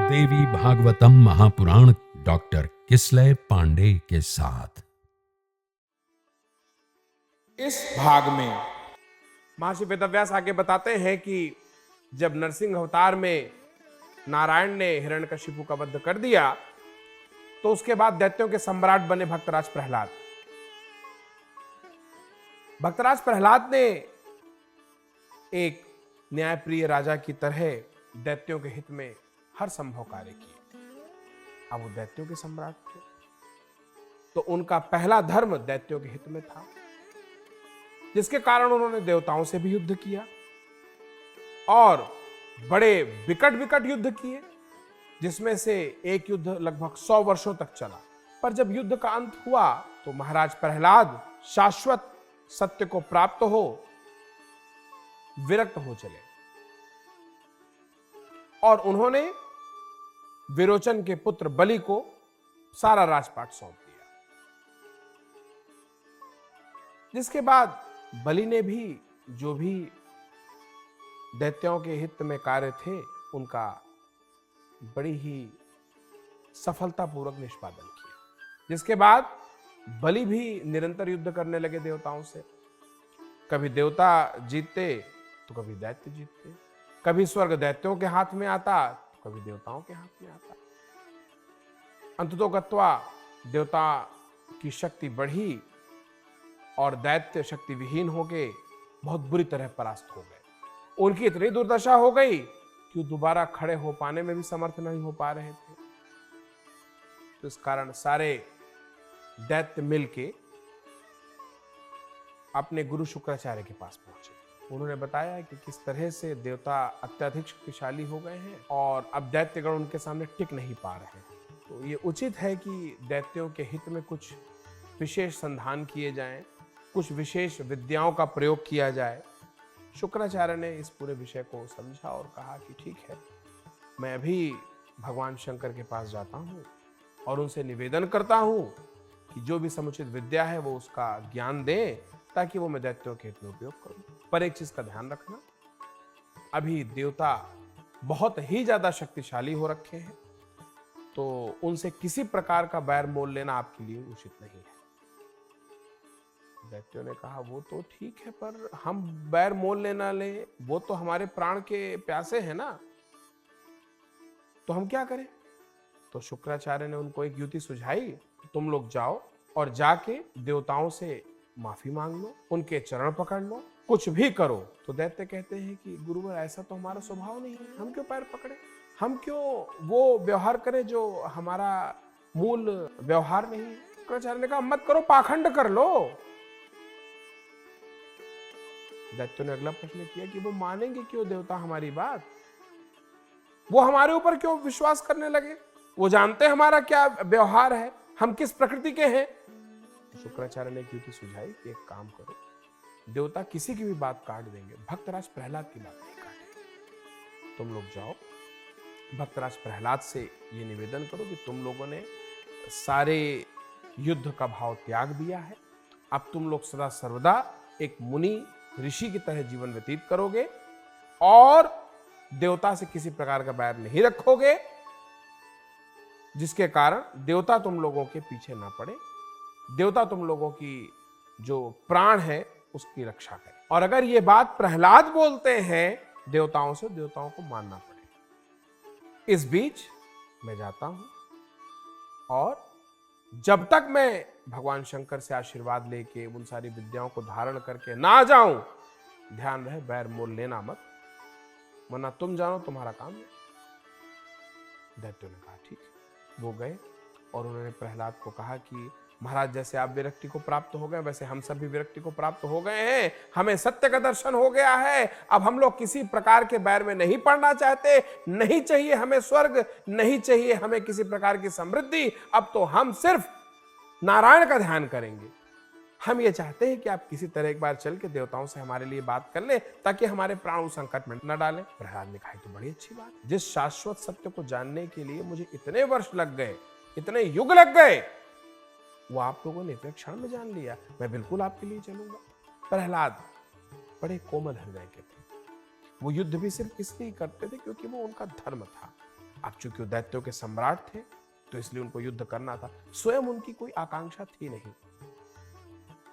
देवी Bhagavatam Mahapuran doctor Kislay Pandey के साथ। इस भाग में महर्षि वेदव्यास आगे बताते हैं कि जब नरसिंह अवतार में नारायण ने हिरण्यकशिपु का वध कर दिया तो उसके बाद दैत्यों के सम्राट बने भक्तराज प्रहलाद। भक्तराज प्रहलाद ने एक न्यायप्रिय राजा की तरह दैत्यों के हित में हर संभव कार्य किए। अब वो दैत्यों के सम्राट थे तो उनका पहला धर्म दैत्यों के हित में था, जिसके कारण उन्होंने देवताओं से भी युद्ध किया और बड़े विकट युद्ध किए, जिसमें से एक युद्ध लगभग 100 वर्षों तक चला। पर जब युद्ध का अंत हुआ तो महाराज प्रहलाद शाश्वत सत्य को प्राप्त हो विरक्त हो चले और उन्होंने विरोचन के पुत्र बलि को सारा राजपाट सौंप दिया। जिसके बाद बलि ने भी जो भी दैत्यों के हित में कार्य थे उनका बड़ी ही सफलतापूर्वक निष्पादन किया। जिसके बाद बलि भी निरंतर युद्ध करने लगे देवताओं से। कभी देवता जीतते तो कभी दैत्य जीतते, कभी स्वर्ग दैत्यों के हाथ में आता तो कभी देवताओं के हाथ में आता। अंततो गत्वा देवता की शक्ति बढ़ी और दैत्य शक्ति विहीन हो गए, बहुत बुरी तरह परास्त हो गए। उनकी इतनी दुर्दशा हो गई कि दोबारा खड़े हो पाने में भी समर्थ नहीं हो पा रहे थे। तो इस कारण सारे दैत्य मिलके अपने गुरु शुक्राचार्य के पास पहुंचे। उन्होंने बताया कि किस तरह से देवता अत्यधिक शक्तिशाली हो गए हैं और अब दैत्यगण उनके सामने टिक नहीं पा रहे हैं। तो ये उचित है कि दैत्यों के हित में कुछ विशेष संधान किए जाएं, कुछ विशेष विद्याओं का प्रयोग किया जाए। शुक्राचार्य ने इस पूरे विषय को समझा और कहा कि ठीक है, मैं अभी भगवान शंकर के पास जाता हूँ और उनसे निवेदन करता हूँ कि जो भी समुचित विद्या है वो उसका ज्ञान दें ताकि वो मैं दैत्यों के हित में उपयोग करूं। पर एक चीज का ध्यान रखना, अभी देवता बहुत ही ज्यादा शक्तिशाली हो रखे हैं तो उनसे किसी प्रकार का बैर मोल लेना आपके लिए उचित नहीं है। दैत्यों ने कहा वो तो ठीक है, पर हम बैर मोल लेना ले, वो तो हमारे प्राण के प्यासे हैं ना, तो हम क्या करें। तो शुक्राचार्य ने उनको एक युक्ति सुझाई, तुम लोग जाओ और जाके देवताओं से माफी मांग लो, उनके चरण पकड़ लो, कुछ भी करो। तो दैत्य कहते हैं कि गुरुवर ऐसा तो हमारा स्वभाव नहीं है, हम क्यों पैर पकड़े, हम क्यों वो व्यवहार करें जो हमारा मूल व्यवहार नहीं है। शुक्राचार्य ने कहा मत करो, पाखंड कर लो। दैत्यों ने अगला प्रश्न किया कि वो मानेंगे क्यों देवता हमारी बात, वो हमारे ऊपर क्यों विश्वास करने लगे, वो जानते हैं हमारा क्या व्यवहार है, हम किस प्रकृति के हैं। शुक्राचार्य ने क्योंकि सुझाई कि एक काम करो, देवता किसी की भी बात काट देंगे, भक्तराज प्रहलाद की बात नहीं काटेंगे। तुम लोग जाओ, भक्तराज प्रहलाद से ये निवेदन करो कि तुम लोगों ने सारे युद्ध का भाव त्याग दिया है, अब तुम लोग सदा सर्वदा एक मुनि ऋषि की तरह जीवन व्यतीत करोगे और देवता से किसी प्रकार का बैर नहीं रखोगे, जिसके कारण देवता तुम लोगों के पीछे ना पड़े, देवता तुम लोगों की जो प्राण है उसकी रक्षा करे। और अगर ये बात प्रहलाद बोलते हैं देवताओं से, देवताओं को मानना पड़ेगा। इस बीच मैं जाता हूं और जब तक मैं भगवान शंकर से आशीर्वाद लेके उन सारी विद्याओं को धारण करके ना जाऊं, ध्यान रहे बैर मोल लेना मत, वरना तुम जानो तुम्हारा काम है। दैत्यों ने कहा ठीक है। वो गए और उन्होंने प्रहलाद को कहा कि महाराज, जैसे आप विरक्ति को प्राप्त हो गए वैसे हम सब भी विरक्ति को प्राप्त हो गए हैं, हमें सत्य का दर्शन हो गया है, अब हम लोग किसी प्रकार के बैर में नहीं पड़ना चाहते, नहीं चाहिए हमें स्वर्ग, नहीं चाहिए हमें किसी प्रकार की समृद्धि, अब तो हम सिर्फ नारायण का ध्यान करेंगे। हम ये चाहते हैं कि आप किसी तरह एक बार चल के देवताओं से हमारे लिए बात कर ले ताकि हमारे प्राण उस संकट में न डालें। प्रहलाद ने कहा तो बड़ी अच्छी बात, जिस शाश्वत सत्य को जानने के लिए मुझे इतने वर्ष लग गए, इतने युग लग गए, वो आप लोगों ने इतने क्षण में जान लिया, मैं बिल्कुल आपके लिए चलूंगा। प्रहलाद बड़े कोमल हृदय के थे, वो युद्ध भी सिर्फ इसलिए करते थे क्योंकि वो उनका धर्म था। अब चूंकि वो दैत्यों के सम्राट थे तो इसलिए उनको युद्ध करना था, स्वयं उनकी कोई आकांक्षा थी नहीं।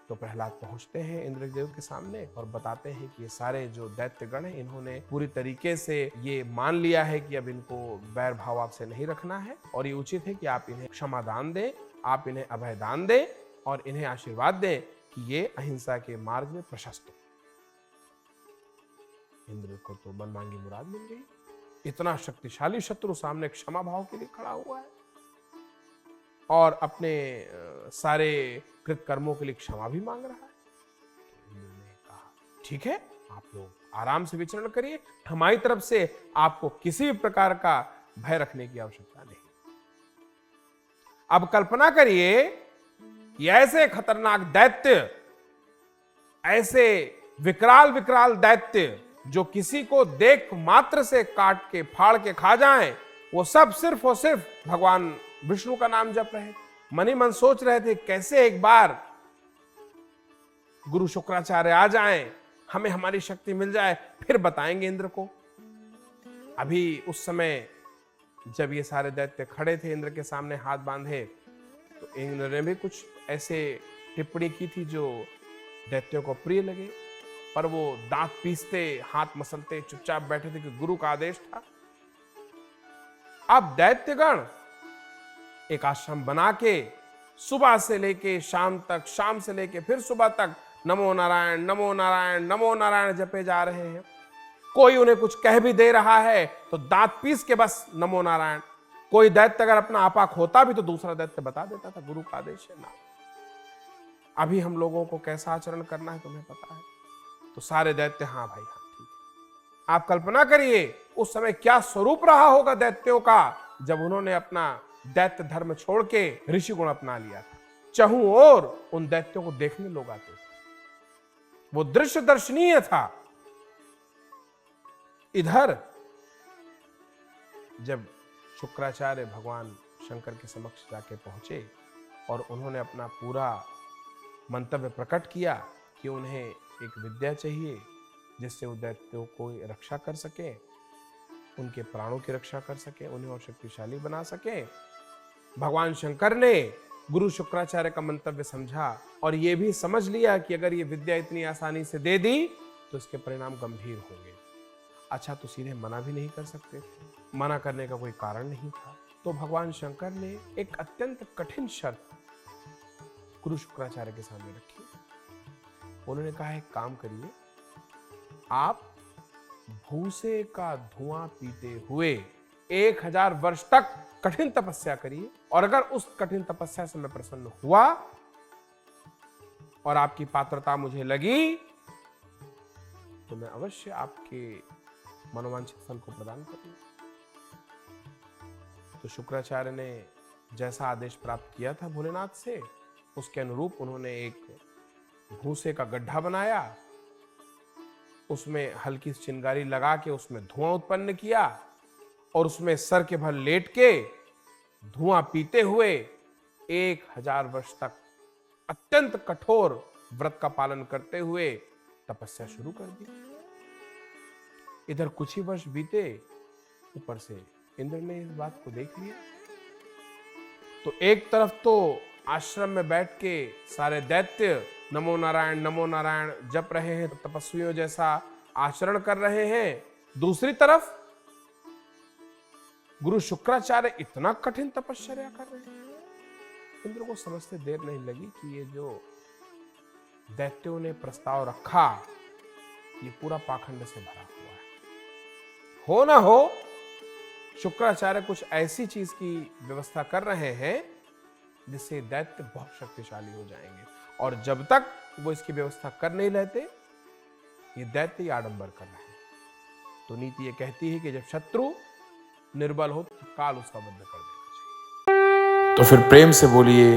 तो प्रहलाद पहुंचते हैं इंद्रदेव के सामने और बताते हैं कि ये सारे जो दैत्यगण हैं इन्होंने पूरी तरीके से ये मान लिया है कि अब इनको बैर भाव आपसे नहीं रखना है और ये उचित है कि आप इन्हें क्षमा दान दें, आप इन्हें अभय दान दें और इन्हें आशीर्वाद दें कि ये अहिंसा के मार्ग में प्रशस्त हो। इंद्र को तो मनमांगी मुराद मिल गई। इतना शक्तिशाली शत्रु सामने क्षमा भाव के लिए खड़ा हुआ है और अपने सारे कृत कर्मों के लिए क्षमा भी मांग रहा है। तो इंद्र ने कहा ठीक है, आप लोग आराम से विचरण करिए, हमारी तरफ से आपको किसी भी प्रकार का भय रखने की आवश्यकता नहीं। अब कल्पना करिए कि ऐसे खतरनाक दैत्य, ऐसे विकराल विकराल दैत्य जो किसी को देख मात्र से काट के फाड़ के खा जाएं, वो सब सिर्फ और सिर्फ भगवान विष्णु का नाम जप रहे थे, मन ही मन सोच रहे थे कैसे एक बार गुरु शुक्राचार्य आ जाएं, हमें हमारी शक्ति मिल जाए, फिर बताएंगे इंद्र को। अभी उस समय जब ये सारे दैत्य खड़े थे इंद्र के सामने हाथ बांधे, तो इंद्र ने भी कुछ ऐसे टिप्पणी की थी जो दैत्यों को प्रिय लगे, पर वो दांत पीसते, हाथ मसलते चुपचाप बैठे थे कि गुरु का आदेश था। अब दैत्यगण एक आश्रम बना के सुबह से लेके शाम तक, शाम से लेके फिर सुबह तक नमो नारायण नमो नारायण नमो नारायण जपे जा रहे हैं। कोई उन्हें कुछ कह भी दे रहा है तो दांत पीस के बस नमो नारायण। कोई दैत्य अगर अपना आपा खोता भी तो दूसरा दैत्य बता देता था गुरु का आदेश है ना। अभी हम लोगों को कैसा आचरण करना है तुम्हें पता है? तो सारे दैत्य हाँ भाई हाँ ठीक है। आप कल्पना करिए उस समय क्या स्वरूप रहा होगा दैत्यों का जब उन्होंने अपना दैत्य धर्म छोड़ के ऋषि गुण अपना लिया था। चहु ओर उन दैत्यों को देखने लोग आते थे, वो दृश्य दर्शनीय था। इधर जब शुक्राचार्य भगवान शंकर के समक्ष जाके पहुंचे और उन्होंने अपना पूरा मंतव्य प्रकट किया कि उन्हें एक विद्या चाहिए जिससे वो दैत्यों को रक्षा कर सके, उनके प्राणों की रक्षा कर सके, उन्हें और शक्तिशाली बना सके। भगवान शंकर ने गुरु शुक्राचार्य का मंतव्य समझा और यह भी समझ लिया कि अगर ये विद्या इतनी आसानी से दे दी तो इसके परिणाम गंभीर होंगे। अच्छा, तो सीधे मना भी नहीं कर सकते थे, मना करने का कोई कारण नहीं था। तो भगवान शंकर ने एक अत्यंत कठिन शर्त गुरु शुक्राचार्य के सामने रखी। उन्होंने कहा एक काम करिए, आप भूसे का धुआं पीते हुए 1000 वर्ष तक कठिन तपस्या करिए और अगर उस कठिन तपस्या से मैं प्रसन्न हुआ और आपकी पात्रता मुझे लगी तो मैं अवश्य आपके मनोवांछित फल को प्रदान करूंगा। तो शुक्राचार्य ने जैसा आदेश प्राप्त किया था भोलेनाथ से, उसके अनुरूप उन्होंने एक भूसे का गड्ढा बनाया, उसमें हल्की चिंगारी लगा के उसमें धुआं उत्पन्न किया और उसमें सर के भर लेट के धुआं पीते हुए 1000 वर्ष तक अत्यंत कठोर व्रत का पालन करते हुए तपस्या शुरू कर दी। इधर कुछ ही वर्ष बीते, ऊपर से इंद्र ने इस बात को देख लिया। तो एक तरफ तो आश्रम में बैठ के सारे दैत्य नमो नारायण जप रहे हैं, तो तपस्वियों जैसा आचरण कर रहे हैं। दूसरी तरफ गुरु शुक्राचार्य इतना कठिन तपश्चर्या कर रहे हैं। इंद्र को समझते देर नहीं लगी कि ये जो दैत्यों ने प्रस्ताव रखा ये पूरा पाखंड से भरा हुआ है। हो ना हो शुक्राचार्य कुछ ऐसी चीज की व्यवस्था कर रहे हैं जिससे दैत्य बहुत शक्तिशाली हो जाएंगे और जब तक वो इसकी व्यवस्था कर नहीं लेते ये दैत्य आडंबर कर रहे हैं। तो नीति ये कहती है कि जब शत्रु निर्बल हो तो काल उसका वध कर देना चाहिए। तो फिर प्रेम से बोलिए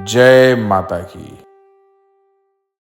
जय माता की।